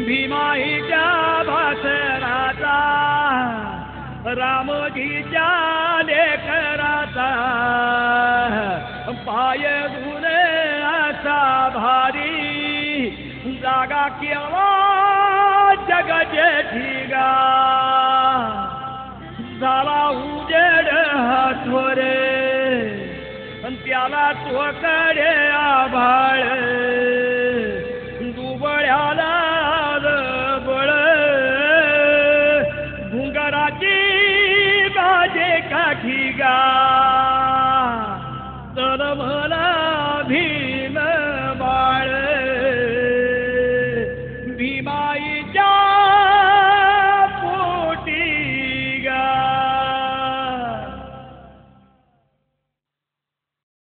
भीमाईच्या भासराचा रामजीच्या लेकराचा पाय धुणे असा भारी जागा केला जग जेठीगा झाला उजेड हातोरे त्याला तोकडे आभाळ